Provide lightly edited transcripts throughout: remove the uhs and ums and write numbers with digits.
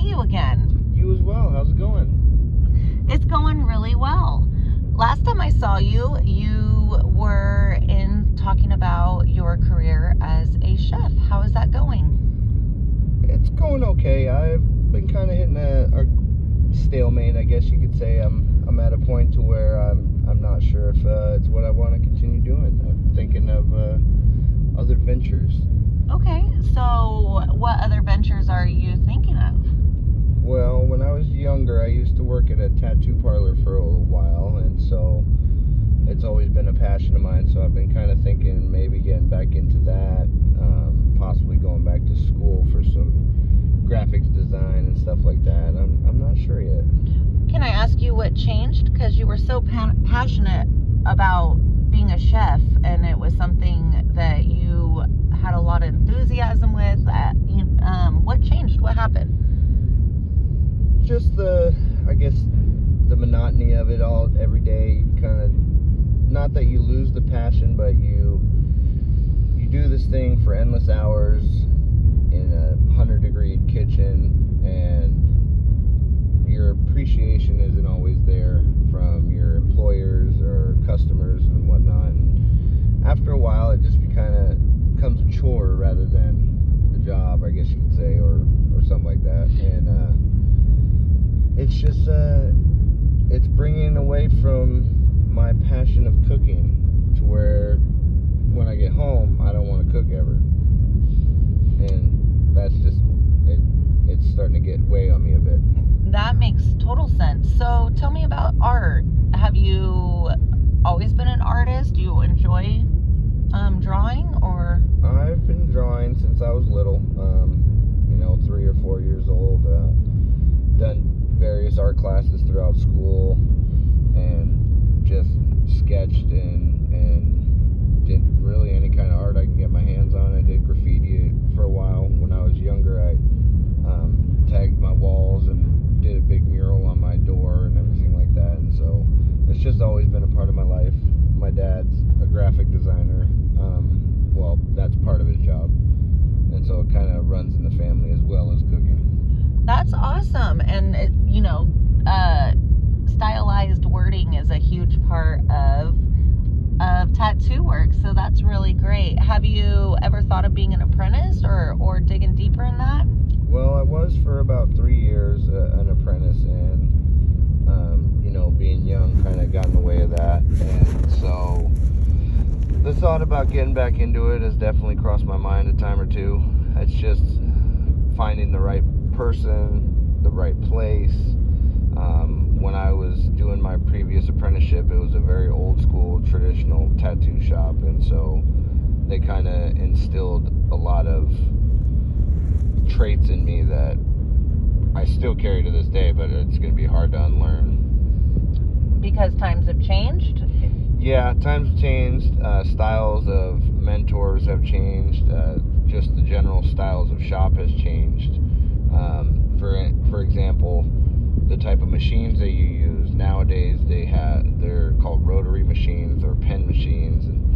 you again. You as well. How's it going? It's going really well. Last time I saw you, you were talking about your career as a chef. How is that going? It's going okay. I've been kind of hitting a stalemate, I guess you could say. I'm at a point to where I'm not sure if it's what I want to continue doing. I'm thinking of other ventures. Okay, so what other ventures are you thinking of? Well, when I was younger, I used to work at a tattoo parlor for a little while, and so it's always been a passion of mine. So I've been kind of thinking maybe getting back into that, possibly going back to school for some graphics design and stuff like that. I'm not sure yet. Can I ask you what changed? Because you were so passionate about being a chef, and it was something that you had a lot of enthusiasm with. What changed? What happened? Just the monotony of it all every day. Kind of, not that you lose the passion, but you do this thing for endless hours in a 100-degree kitchen, and your appreciation isn't always there from your employers or customers and whatnot. And after a while, it just kind of becomes a chore rather than a job, I guess you could say, or something like that. And it's just it's bringing away from my passion of cooking to where when I get home, I don't want to cook ever. And that's just it's starting to get weigh on me a bit. That makes total sense. So tell me about art. Have you always been an artist? Do you enjoy drawing, or? I've been drawing since I was little, 3 or 4 years old. Done various art classes throughout school, and just sketched and did really any kind of art I can get my hands on. I did graffiti for a while. When I was younger, I tagged my walls and did a big mural on my door and everything like that. And so it's just always been a part of my life. My dad's a graphic designer. Well, that's part of his job, and so it kind of runs in the family as well as cooking. That's awesome. And stylized wording is a huge part of tattoo work, so that's really great. Have you ever thought of being an apprentice or digging deeper in that? Well, I was for about 3 years an apprentice, and being young kind of got in the way of that. And so the thought about getting back into it has definitely crossed my mind a time or two. It's just finding the right person, the right place. When I was doing my previous apprenticeship, it was a very old school traditional tattoo shop, and so they kind of instilled a lot of traits in me that I still carry to this day, but it's going to be hard to unlearn. Because times have changed? Yeah, times have changed. Styles of mentors have changed. Just the general styles of shop has changed. For example, the type of machines that you use nowadays, they're called rotary machines or pen machines, and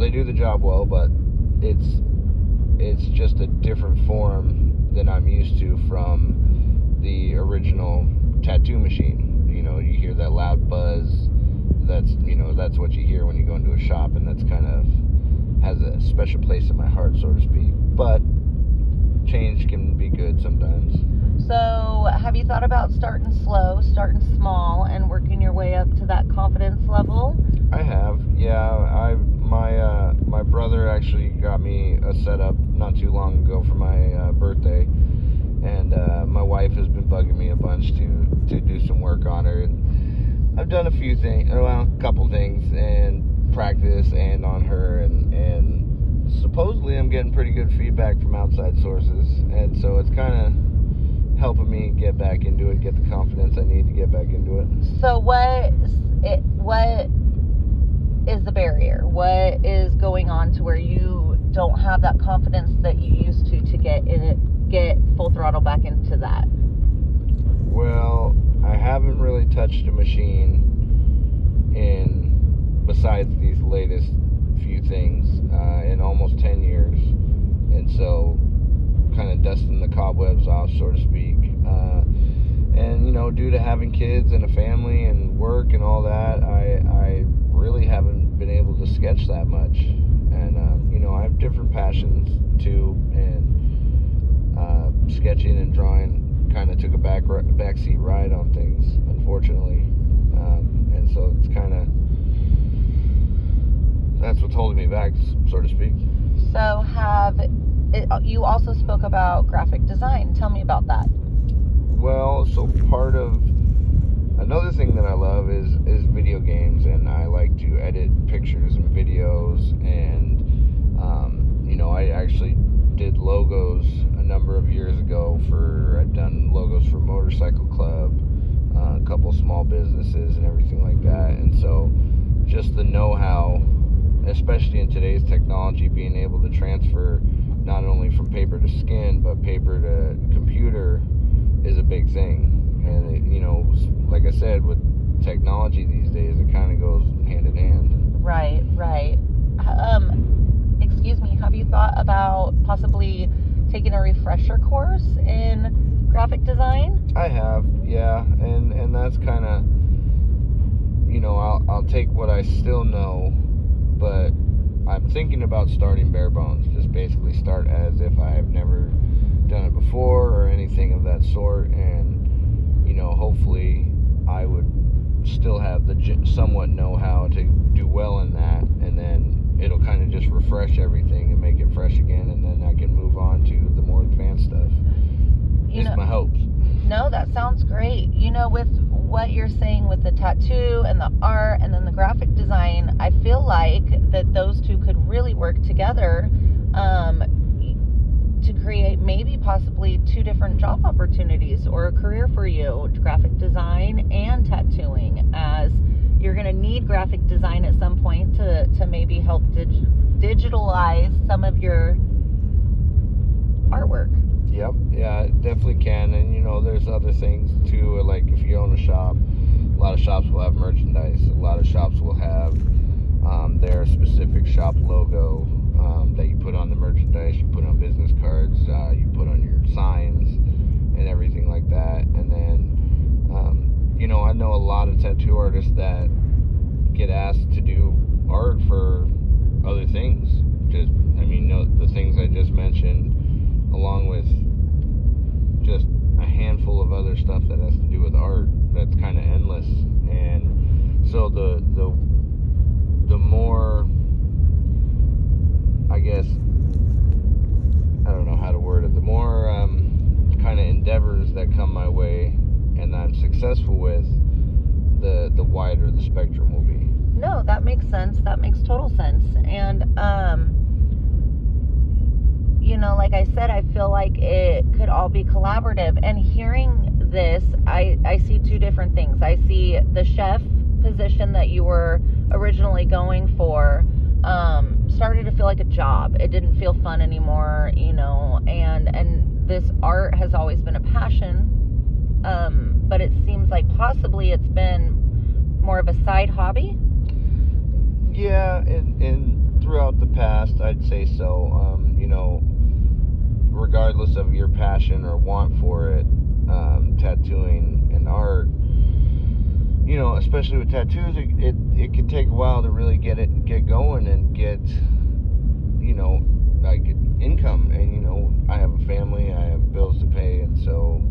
they do the job well, but it's just a different form than I'm used to from the original tattoo machine. You hear that loud buzz. That's what you hear when you go into a shop, and that's kind of has a special place in my heart, so to speak. But change can be good sometimes. So have you thought about starting slow, starting small, and working your way up to that confidence level? I have, yeah. My brother actually got me a setup not too long ago for my birthday, and my wife has been bugging me a bunch to do some work on her, and I've done a couple things, and practice and on her, and supposedly I'm getting pretty good feedback from outside sources, and so it's kind of helping me get back into it, get the confidence I need to get back into it. So what is the barrier? What is going on to where you don't have that confidence that you used to get full throttle back into that? Well, I haven't really touched a machine besides these latest few things in almost 10 years, and so kind of dusting the cobwebs off, so to speak. And due to having kids and a family and work and all that, I really haven't been able to sketch that much. And I have different passions too, and sketching and drawing kind of took a backseat ride on things, unfortunately. And so it's kind of, that's what's holding me back, so to speak. So you also spoke about graphic design. Tell me about that. Well, so part of another thing that I love is video games, and I like to edit pictures and videos, and I actually did logos a number of years ago I've done logos for Motorcycle Club, a couple small businesses and everything like that. And so just the know-how, especially in today's technology, being able to transfer not only from paper to skin but paper to computer is a big thing. And it, like I said, with technology these days, it kind of goes hand in hand. Right. Excuse me, have you thought about possibly taking a refresher course in graphic design? I have, yeah, and that's kind of, I'll take what I still know, but I'm thinking about starting bare bones, just basically start as if I have never done it before or anything of that sort, and hopefully I would still have the somewhat know-how to do well in that, and then it'll kind of just refresh everything and make it fresh again, and then I can move on to the more advanced stuff. It's my hopes. No, that sounds great. With what you're saying with the tattoo and the art and then the graphic design, I feel like that those two could really work together to create maybe possibly two different job opportunities or a career for you, graphic design and tattooing, as you're going to need graphic design at some point to maybe help digitalize some of your artwork. Yep, yeah, it definitely can. And there's other things too, like if you own a shop, a lot of shops will have merchandise, a lot of shops will have their specific shop logo that you put on the merchandise, you put on business cards, you put on your signs and everything like that. And then I know a lot of tattoo artists that get asked to do art for other things. The things I just mentioned, along with just a handful of other stuff that has to do with art that's kind of endless. And so the more, I guess, I don't know how to word it, the more kind of endeavors that come my way and I'm successful with, the wider the spectrum will be. No, that makes sense. That makes total sense. And like I said, I feel like it could all be collaborative. And hearing this, I see two different things. I see the chef position that you were originally going for started to feel like a job. It didn't feel fun anymore, and this art has always been a passion, but it seems like possibly it's been more of a side hobby. Yeah, and throughout the past, I'd say so. Regardless of your passion or want for it, tattooing and art, especially with tattoos, it can take a while to really get going and get, like income. And I have a family, I have bills to pay, and so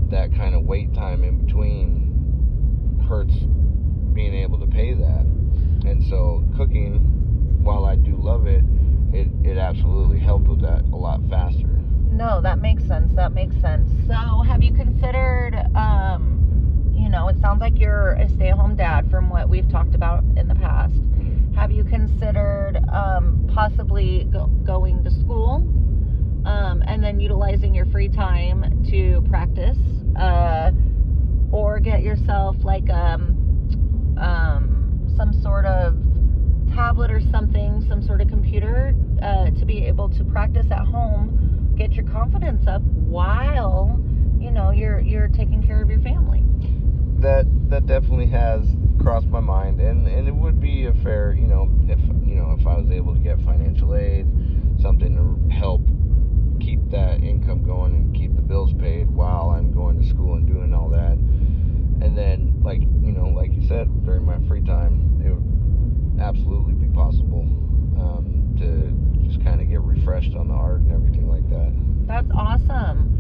that kind of wait time in between hurts being able to pay that. And so cooking, while I do love it, it absolutely helped with that a lot faster. No, that makes sense. So have you considered, it sounds like you're a stay-at-home dad from what we've talked about in the past. Have you considered possibly going to school and then utilizing your free time to practice, or get yourself like some sort of tablet or something, some sort of computer to be able to practice at home, get your confidence up while you're taking care of your family? That definitely has crossed my mind, and it would be a fair, if I was able to get financial aid, something to help keep that absolutely be possible to just kind of get refreshed on the art and everything like that. That's awesome.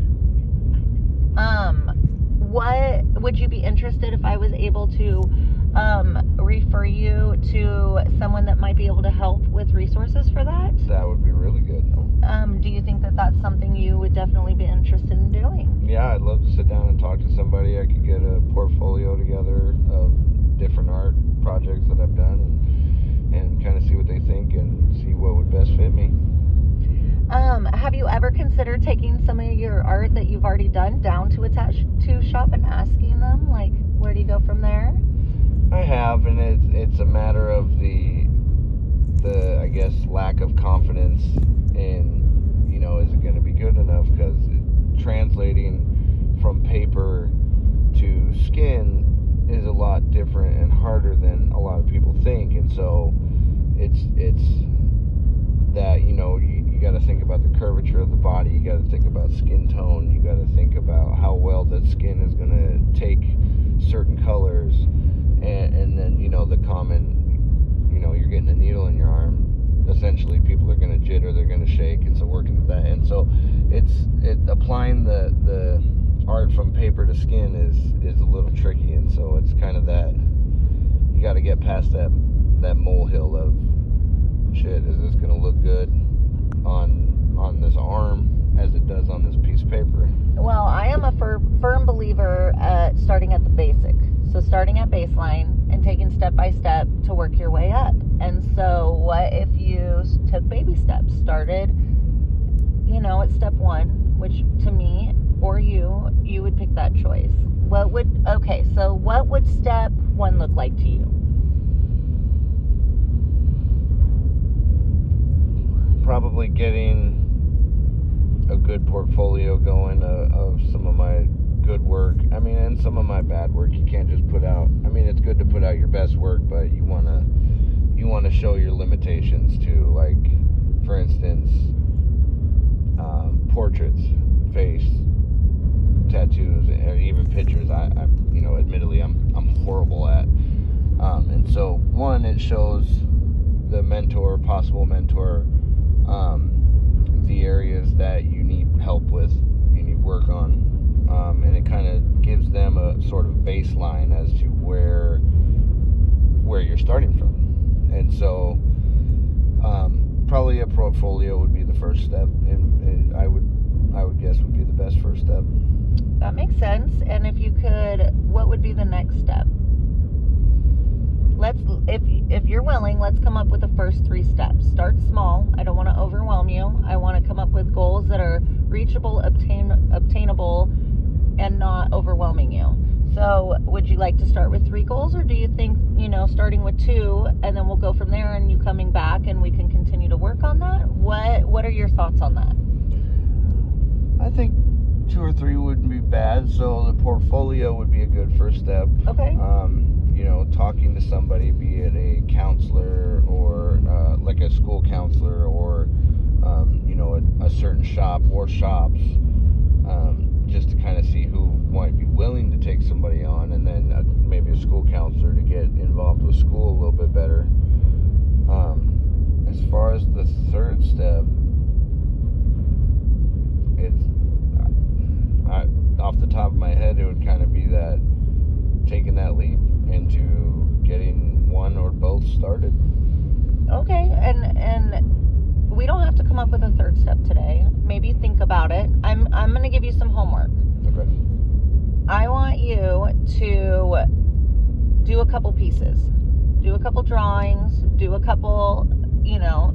What would you be interested if I was able to refer you to someone that might be able to help with resources for that? That would be really good. Do you think that that's something you would definitely be interested in doing? Yeah, I'd love to sit down and talk to somebody. I could get a portfolio together of different art projects that I've done and kind of see what they think and see what would best fit me. Have you ever considered taking some of your art that you've already done down to a tattoo shop and asking them, like, where do you go from there? I have, and it's a matter of the I guess lack of confidence in, you know, is it going to be good enough? Because translating from paper to skin is a lot different and harder than a lot of people think, and so it's that, you know, you got to think about the curvature of the body, you got to think about skin tone, you got to think about how well that skin is going to take certain colors, and then, you know, the common, you know, you're getting a needle in your arm, essentially people are going to jitter, they're going to shake, and so working with that, and so applying the art from paper to skin is a little tricky, and so it's kind of that you got to get past that molehill of shit, is this going to look good on this arm as it does on this piece of paper? Well, I am a firm believer at starting at the basic. So starting at baseline and taking step by step to work your way up. And so what if you took baby steps, started, you know, at step 1, which to me or you would pick that choice. What would step 1 look like to you? Probably getting a good portfolio going of some of my good work. I mean, and some of my bad work. You can't just put out, I mean, it's good to put out your best work, but you want to show your limitations too. Like, for instance, portraits, face, tattoos, or even pictures. I you know, admittedly, I'm horrible at. And so, one, it shows the possible mentor, the areas that you need help with, you need work on, and it kind of gives them a sort of baseline as to where you're starting from. And so probably a portfolio would be the first step, and I would guess would be the best first step. That makes sense. And if you could, what would be the next step? If you're willing, let's come up with the first 3 steps. Start small. I don't want to overwhelm you. I want to come up with goals that are reachable, obtainable, and not overwhelming you. So would you like to start with 3 goals, or do you think, you know, starting with 2 and then we'll go from there and you coming back and we can continue to work on that? What are your thoughts on that? I think 2 or 3 wouldn't be bad. So the portfolio would be a good first step. Okay. You know, talking to somebody, be it a counselor or like a school counselor, or you know, a certain shop or shops, just to kind of see who might be willing to take somebody on, and then maybe a school counselor to get involved with school a little bit better. As far as the 3rd step, off the top of my head, it would kind of be that taking that leap into getting one or both started. Okay, and we don't have to come up with a 3rd step today. Maybe think about it. I'm going to give you some homework. Okay. I want you to do a couple pieces. Do a couple drawings, do a couple, you know,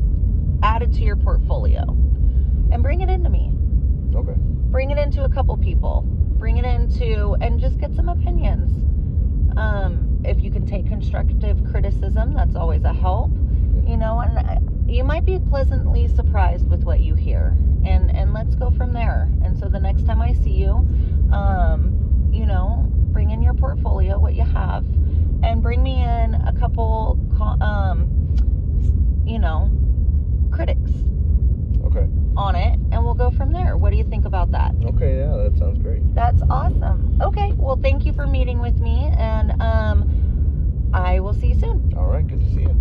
add it to your portfolio, and bring it into me. Okay. Bring it into a couple people. Bring it into, and just get some opinions. If you can take constructive criticism, that's always a help. You know, and you might be pleasantly surprised with what you hear. And let's go from there. And so the next time I see you, you know, bring in your portfolio, what you have, and bring me in a couple, you know, critics. Okay. On it, and we'll go from there. What do you think about that? Okay, yeah, that sounds great. That's awesome. Okay, well, thank you for meeting with me, and I will see you soon. All right, good to see you.